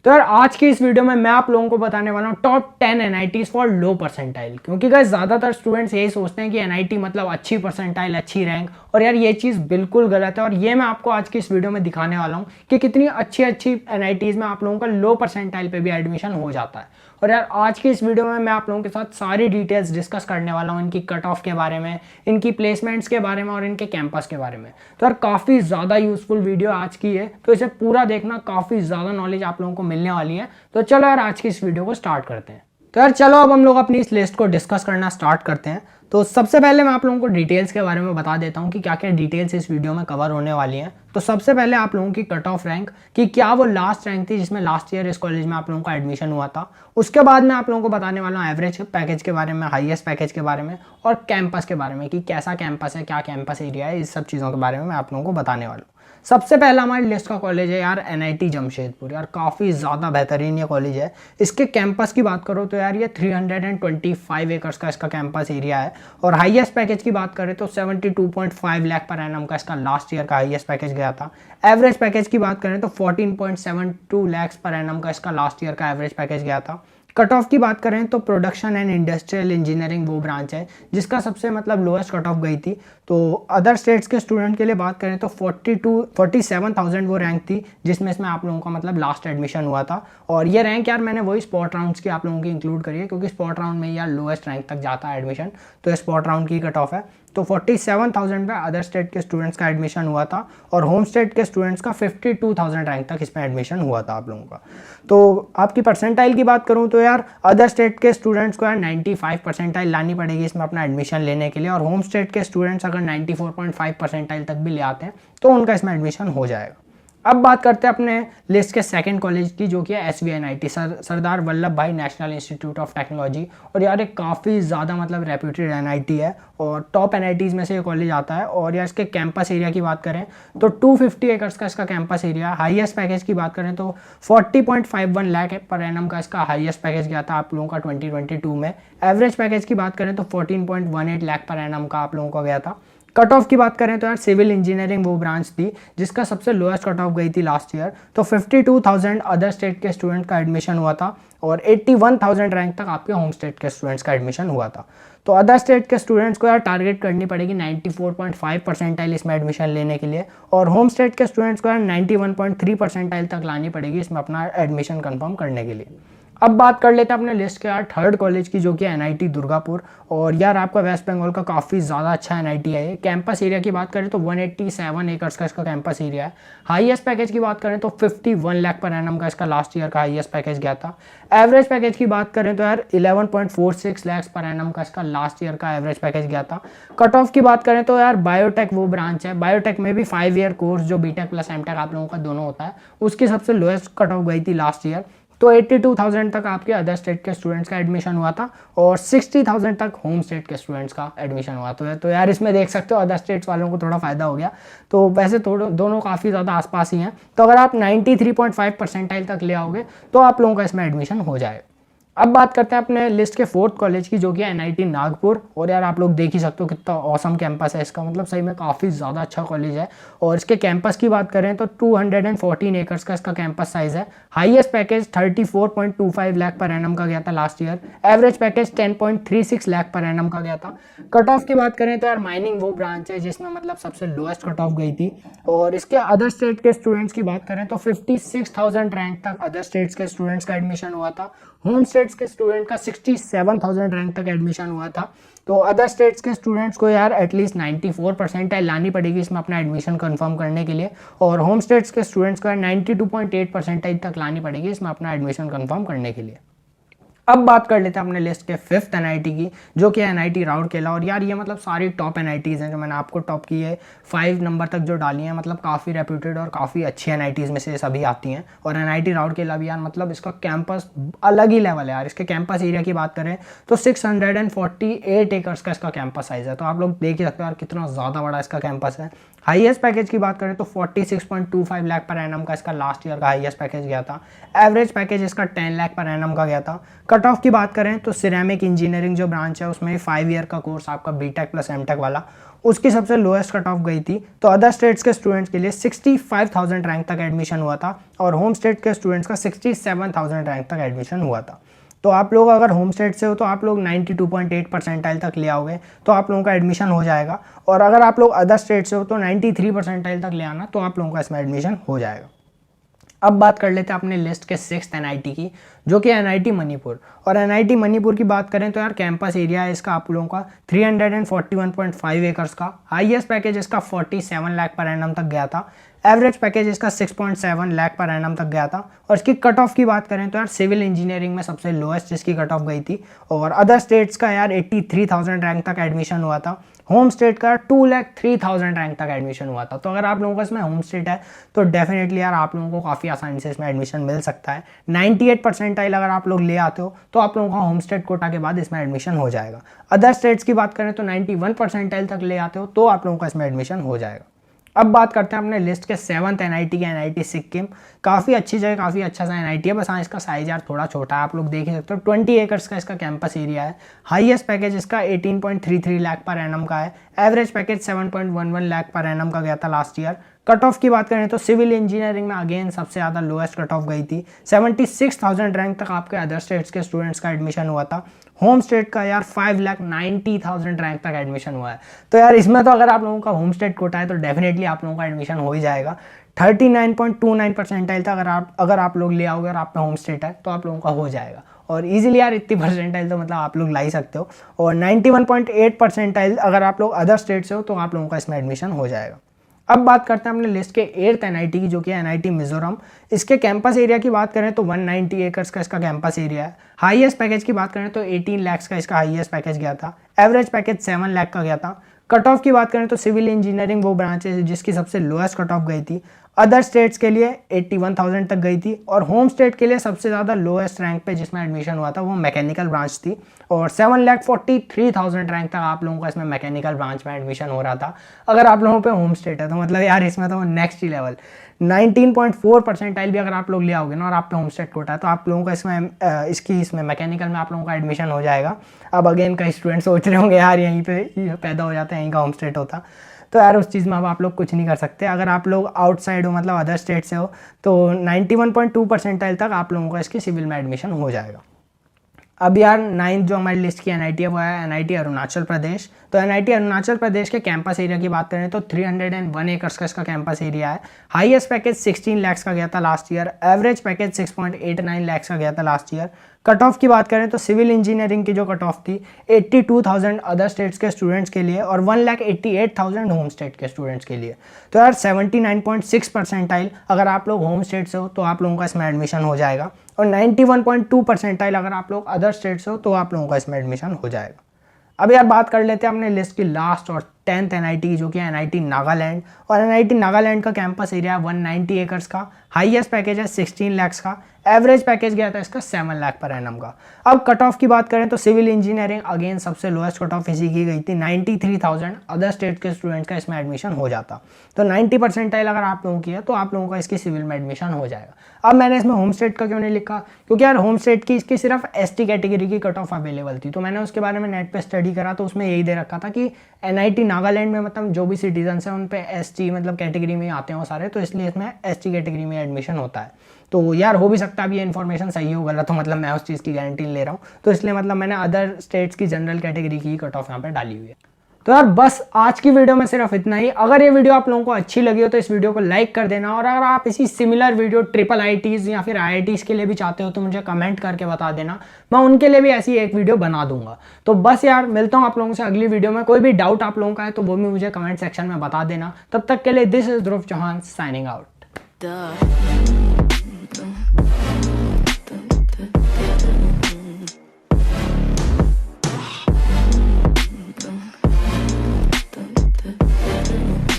तो यार आज की इस वीडियो में मैं आप लोगों को बताने वाला हूँ top 10 NITs for low percentile. क्योंकि गाइस ज़्यादातर स्टूडेंट्स यही सोचते हैं कि एनआईटी मतलब अच्छी परसेंटाइल, अच्छी रैंक, और यार ये चीज़ बिल्कुल गलत है। और ये मैं आपको आज की इस वीडियो में दिखाने वाला हूँ कि कितनी अच्छी अच्छी एनआईटीज में आप लोगों का लो परसेंटाइल पे भी एडमिशन हो जाता है। और यार आज की इस वीडियो में मैं आप लोगों के साथ सारी डिटेल्स डिस्कस करने वाला हूँ, इनकी कट ऑफ के बारे में, इनकी प्लेसमेंट्स के बारे में और इनके कैंपस के बारे में। तो यार काफ़ी ज़्यादा यूजफुल वीडियो आज की है, तो इसे पूरा देखना, काफ़ी ज़्यादा नॉलेज आप लोगों को मिलने वाली है। तो चलो यार आज की इस वीडियो को स्टार्ट करते हैं। तो यार चलो अब हम लोग अपनी इस लिस्ट को डिस्कस करना स्टार्ट करते हैं। तो सबसे पहले मैं आप लोगों को डिटेल्स के बारे में बता देता हूँ कि क्या क्या डिटेल्स इस वीडियो में कवर होने वाली हैं। तो सबसे पहले आप लोगों की कट ऑफ रैंक, कि क्या वो लास्ट रैंक थी जिसमें लास्ट ईयर इस कॉलेज में आप लोगों का एडमिशन हुआ था। उसके बाद मैं आप लोगों को बताने वाला हूँ एवरेज पैकेज के बारे में, हाईएस्ट पैकेज के बारे में और कैंपस के बारे में, कि कैसा कैंपस है, क्या कैंपस एरिया है, इस सब चीज़ों के बारे में मैं आप लोगों को बताने वाला हूँ। सबसे पहला हमारी लिस्ट का कॉलेज है यार एनआईटी जमशेदपुर। यार काफ़ी ज़्यादा बेहतरीन ये कॉलेज है। इसके कैंपस की बात करो तो यार ये 325 एकर्स का इसका कैंपस एरिया है। और हाईएस्ट पैकेज की बात करें तो 72.5 लाख पर एनम का इसका लास्ट ईयर का हाईएस्ट पैकेज गया था। एवरेज पैकेज की बात करें तो 14.72 लाख पर एनम का इसका लास्ट ईयर का एवरेज पैकेज गया था। कट ऑफ की बात करें तो प्रोडक्शन एंड इंडस्ट्रियल इंजीनियरिंग वो ब्रांच है जिसका सबसे मतलब लोएस्ट कट ऑफ गई थी। तो अदर स्टेट्स के स्टूडेंट के लिए बात करें तो 47,000 वो रैंक थी जिसमें इसमें आप लोगों का मतलब लास्ट एडमिशन हुआ था। और ये रैंक यार मैंने वही स्पॉट राउंड्स की आप लोगों की इंक्लूड करी है, क्योंकि स्पॉट राउंड में यार लोएस्ट रैंक तक जाता है एडमिशन, तो ये स्पॉट राउंड की कट ऑफ है। तो 47,000 पे अदर स्टेट के स्टूडेंट्स का एडमिशन हुआ था और होम स्टेट के स्टूडेंट्स का 52,000 रैंक तक इसमें एडमिशन हुआ था आप लोगों का। तो आपकी परसेंटाइल की बात करूं तो यार अदर स्टेट के स्टूडेंट्स को यार 95 परसेंटाइल लानी पड़ेगी इसमें अपना एडमिशन लेने के लिए, और होम स्टेट के स्टूडेंट्स अगर 94.5 परसेंटाइल तक भी ले आते हैं तो उनका इसमें एडमिशन हो जाएगा। अब बात करते हैं अपने लिस्ट के सेकंड कॉलेज की, जो कि है SVNIT, सरदार वल्लभ भाई नेशनल इंस्टीट्यूट ऑफ टेक्नोलॉजी। और यार एक काफ़ी ज़्यादा मतलब रेप्यूटेड NIT है और टॉप NITs में से ये कॉलेज आता है। और यार इसके कैंपस एरिया की बात करें तो 250 एकर्स का इसका कैंपस एरिया। हाईएस्ट पैकेज की बात करें तो 40.51 लाख पर एनम का इसका हाईएस्ट पैकेज गया था आप लोगों का 2022 में। एवरेज पैकेज की बात करें तो 14.18 लाख पर एनम का आप लोगों का गया था। कट ऑफ की बात करें तो यार सिविल इंजीनियरिंग वो ब्रांच थी जिसका सबसे लोएस्ट कट ऑफ गई थी लास्ट ईयर। तो 52,000 अदर स्टेट के स्टूडेंट का एडमिशन हुआ था और 81,000 रैंक तक आपके होम स्टेट के स्टूडेंट्स का एडमिशन हुआ था। तो अदर स्टेट के स्टूडेंट्स को यार टारगेट करनी पड़ेगी 94.5 परसेंटाइल इसमें एडमिशन लेने के लिए, और होम स्टेट के स्टूडेंट्स को यार 91.3 परसेंटाइल तक लानी पड़ेगी इसमें अपना एडमिशन कंफर्म करने के लिए। अब बात कर लेते हैं अपने लिस्ट के यार थर्ड कॉलेज की, जो कि NIT दुर्गापुर। और यार आपका वेस्ट बंगाल का काफ़ी ज़्यादा अच्छा NIT है। कैंपस एरिया की बात करें तो 187 एकर्स का इसका कैंपस एरिया है। हाईएस्ट पैकेज की बात करें तो 51 लाख पर एनम का इसका लास्ट ईयर का हाईएस्ट पैकेज गया था। एवरेज पैकेज की बात करें तो यार 11.46 लाख पर एनम का इसका लास्ट ईयर का एवरेज पैकेज गया था। कट ऑफ की बात करें तो यार बायोटेक वो ब्रांच है, बायोटेक में भी 5 ईयर कोर्स जो बीटेक प्लस एमटेक आप लोगों का दोनों होता है, उसकी सबसे लोएस्ट कट ऑफ गई थी लास्ट ईयर। तो 82,000 तक आपके अदर स्टेट के स्टूडेंट्स का एडमिशन हुआ था और 60,000 तक होम स्टेट के स्टूडेंट्स का एडमिशन हुआ था। तो यार इसमें देख सकते हो अदर स्टेट्स वालों को थोड़ा फायदा हो गया। तो वैसे थोड़ा दोनों काफ़ी ज़्यादा आसपास ही हैं। तो अगर आप 93.5 परसेंटाइल तक ले आओगे तो आप लोगों का इसमें एडमिशन हो जाएगा। अब बात करते हैं अपने लिस्ट के फोर्थ कॉलेज की, जो कि NIT नागपुर। और यार आप लोग देख ही सकते हो कितना औसम कैंपस है इसका, मतलब सही में काफ़ी ज़्यादा अच्छा कॉलेज है। और इसके कैंपस की बात करें तो 214 एकर्स का इसका कैंपस साइज है। Highest package 34.25 lakh per annum का गया था last year. Average package 10.36 lakh per annum का गया था। कट ऑफ की बात करें तो यार माइनिंग वो ब्रांच है जिसमें मतलब सबसे लोएस्ट कट ऑफ गई थी। और इसके अदर स्टेट के स्टूडेंट्स की बात करें तो 56,000 रैंक तक अदर स्टेट्स के स्टूडेंट्स का एडमिशन हुआ था। होम स्टेट्स के स्टूडेंट का 67,000 रैंक तक एडमिशन हुआ था। तो अदर स्टेट्स के स्टूडेंट्स को यार एटलीस्ट 94 परसेंटाइल लानी पड़ेगी इसमें अपना एडमिशन कंफर्म करने के लिए, और होम स्टेट्स के स्टूडेंट्स को 92.8 परसेंटाइल तक लानी पड़ेगी इसमें अपना एडमिशन कंफर्म करने के लिए। अब बात कर लेते हैं अपने लिस्ट के फिफ्थ NIT की, जो कि NIT राउरकेला। और यार ये मतलब सारी टॉप NITs हैं जो मैंने आपको टॉप की है 5 नंबर तक जो डाली हैं, मतलब काफ़ी रेप्यूटेड और काफ़ी अच्छी NITs में से सभी आती हैं। और NIT राउरकेला भी यार मतलब इसका कैंपस अलग ही लेवल है यार। इसके कैंपस एरिया की बात करें तो 648 एकर्स का इसका कैंपस साइज है। तो आप लोग देख ही सकते हो यार कितना ज़्यादा बड़ा इसका कैंपस है। हाईएस्ट पैकेज की बात करें तो 46.25 लाख पर एनम का इसका लास्ट ईयर का हाईएस्ट पैकेज गया था। एवरेज पैकेज इसका 10 लाख पर एनम का गया था। कट ऑफ की बात करें तो सिरेमिक इंजीनियरिंग जो ब्रांच है उसमें 5 ईयर का कोर्स आपका बीटेक प्लस एमटेक वाला, उसकी सबसे लोएस्ट कट ऑफ गई थी। तो अदर स्टेट्स के स्टूडेंट्स के लिए 65,000 रैंक तक एडमिशन हुआ था और होम स्टेट के स्टूडेंट्स का 67,000 रैंक तक एडमिशन हुआ था। तो आप लोग अगर होम स्टेट से हो तो आप लोग 92.8 परसेंटाइल तक ले आओगे तो आप लोगों का एडमिशन हो जाएगा, और अगर आप लोग अदर स्टेट से हो तो 93 परसेंटाइल तक ले आना तो आप लोगों का इसमें एडमिशन हो जाएगा। अब बात कर लेते हैं अपने लिस्ट के 6th एनआईटी की, जो कि एनआईटी मणिपुर। और एनआईटी मणिपुर की बात करें तो यार कैंपस एरिया है इसका आप लोगों का 341.5 एकर्स का। हाईएस्ट पैकेज इसका 47 लाख पर एनम तक गया था। एवरेज पैकेज इसका 6.7 लाख पर एनम तक गया था। और इसकी कट ऑफ की बात करें तो यार सिविल इंजीनियरिंग में सबसे लोएस्ट इसकी कट ऑफ गई थी, और अदर स्टेट्स का यार 83,000 रैंक तक एडमिशन हुआ था। होम स्टेट का 2,03,000 रैंक तक एडमिशन हुआ था। तो अगर आप लोगों का इसमें होम स्टेट है तो डेफिनेटली यार आप लोगों को काफ़ी आसानी से इसमें एडमिशन मिल सकता है। 98 परसेंटाइल अगर आप लोग ले आते हो तो आप लोगों का होम स्टेट कोटा के बाद इसमें एडमिशन हो जाएगा। अदर स्टेट्स की बात करें तो 91 परसेंटाइल तक ले आते हो तो आप लोगों का इसमें एडमिशन हो जाएगा। अब बात करते हैं अपने लिस्ट के 7th एनआईटी के, एनआईटी सिक्किम। काफ़ी अच्छी जगह, काफ़ी अच्छा सा एनआईटी है, बस हाँ इसका साइज यार थोड़ा छोटा है, आप लोग देख ही सकते हो। 20 एकर्स का इसका कैंपस एरिया है। हाईएस्ट पैकेज इसका 18.33 लाख पर एनम का है। Average package 7.11 lakh per annum का गया था लास्ट ईयर। कट ऑफ की बात करें तो सिविल इंजीनियरिंग में अगेन सबसे ज़्यादा लोएस्ट कट ऑफ गई थी। 76,000 रैंक तक आपके अदर स्टेट्स के स्टूडेंट्स का एडमिशन हुआ था। होम स्टेट का यार 5,90,000 रैंक तक एडमिशन हुआ है। तो यार इसमें तो अगर आप लोगों का होम स्टेट कोटा है तो डेफिनेटली आप लोगों का एडमिशन हो ही जाएगा। 39.29 परसेंटाइल तक अगर आप लोग ले आओगे और आप पे होम स्टेट है तो आप लोगों का हो जाएगा। और इजीली यार इतनी परसेंटाइल तो मतलब आप लोग ला ही सकते हो। और 91.8 परसेंटाइल अगर आप लोग अदर स्टेट से हो तो आप लोगों का इसमें एडमिशन हो जाएगा। अब बात करते हैं अपने लिस्ट के 8th एनआईटी की, जो कि एनआईटी मिजोरम। इसके कैंपस एरिया की बात करें तो 190 एकर्स का इसका कैंपस एरिया है। हाईएस्ट पैकेज की बात करें तो 18 लाख का इसका हाईएस्ट पैकेज गया था। एवरेज पैकेज 7 लाख का गया था। कट ऑफ की बात करें तो सिविल इंजीनियरिंग वो ब्रांच है जिसकी सबसे लोएस्ट कट ऑफ गई थी। अदर स्टेट्स के लिए 81,000 तक गई थी, और होम स्टेट के लिए सबसे ज़्यादा लोएस्ट रैंक पे जिसमें एडमिशन हुआ था वो मैकेनिकल ब्रांच थी, और 7,43,000 रैंक तक आप लोगों का इसमें मैकेनिकल ब्रांच में एडमिशन हो रहा था। अगर आप लोगों पे होम स्टेट है तो मतलब यार इसमें तो नेक्स्ट ही लेवल। 19.4 परसेंटाइल भी अगर आप लोग ले आओगे ना और आप पे होम स्टेट कोटा है तो आप लोगों का इसमें मैकेनिकल में आप लोगों का एडमिशन हो जाएगा। अब अगेन कई स्टूडेंट सोच रहे होंगे यार यहीं पे पैदा हो जाता है, यहीं का होम स्टेट होता, तो यार उस चीज़ में अब आप लोग कुछ नहीं कर सकते। अगर आप लोग आउटसाइड हो मतलब अदर स्टेट से हो तो 91.2 परसेंटाइल तक आप लोगों का इसकी सिविल में एडमिशन हो जाएगा। अब यार 9th जो हमारी लिस्ट की एनआईटी है वो है एनआईटी अरुणाचल प्रदेश। तो एनआईटी अरुणाचल प्रदेश के कैंपस एरिया की बात करें तो 301 एकर्स का इसका कैंपस एरिया है। हाईएस्ट पैकेज 16 लाख का गया था last year. Average package 6.89 lakh का गया था लास्ट ईयर। कट ऑफ की बात करें तो सिविल इंजीनियरिंग की जो कट ऑफ थी 82,000 अदर स्टेट्स के स्टूडेंट्स के लिए और 1,88,000 होम स्टेट के स्टूडेंट्स के लिए। तो यार 79.6 परसेंटाइल अगर आप लोग होम स्टेट से हो तो आप लोगों का इसमें एडमिशन हो जाएगा, और 91.2 परसेंटाइल अगर आप लोग अदर स्टेट से हो तो आप लोगों का इसमें एडमिशन हो जाएगा। अब यार बात कर लेते हैं अपने लिस्ट की लास्ट और 10th एनआईटी जो कि एनआईटी नागालैंड। और एनआईटी नागालैंड का कैंपस एरिया 190 एकर्स का। हाईएस्ट पैकेज है 16 लाख का। एवरेज पैकेज गया था इसका 7 लाख पर एनम का। अब कट ऑफ की बात करें तो सिविल इंजीनियरिंग अगेन सबसे लोएस्ट कट ऑफ इसी की गई थी। 93,000 अदर स्टेट के स्टूडेंट्स का इसमें एडमिशन हो जाता। तो 90 परसेंटाइल अगर आप लोगों की है तो आप लोगों का इसकी सिविल में एडमिशन हो जाएगा। अब मैंने इसमें होम स्टेट का क्यों नहीं लिखा, क्योंकि यार होम स्टेट की इसकी सिर्फ एसटी कैटेगरी की कट ऑफ अवेलेबल थी। तो मैंने उसके बारे में नेट पे स्टडी करा तो उसमें यही दे रखा था कि एनआईटी नागालैंड में मतलब जो भी सिटीजन्स हैं उन पे एसटी मतलब कैटेगरी में आते हैं वो सारे, तो इसलिए इसमें एसटी कैटेगरी में एडमिशन होता है। तो यार हो भी सकता है अब ये इन्फॉर्मेशन सही हो गलत तो मतलब मैं उस चीज़ की गारंटी ले रहा हूँ, तो इसलिए मतलब मैंने अदर स्टेट्स की जनरल कैटेगरी की कट ऑफ यहाँ पे डाली हुई है। तो यार बस आज की वीडियो में सिर्फ इतना ही। अगर ये वीडियो आप लोगों को अच्छी लगी हो तो इस वीडियो को लाइक कर देना, और अगर आप इसी सिमिलर वीडियो ट्रिपल आईटीज़ या फिर आईआईटीज़ के लिए भी चाहते हो तो मुझे कमेंट करके बता देना, मैं उनके लिए भी ऐसी एक वीडियो बना दूंगा। तो बस यार मिलता हूँ आप लोगों से अगली वीडियो में। कोई भी डाउट आप लोगों का है तो वो भी मुझे कमेंट सेक्शन में बता देना। तब तक के लिए this is Dhruv Chauhan signing out.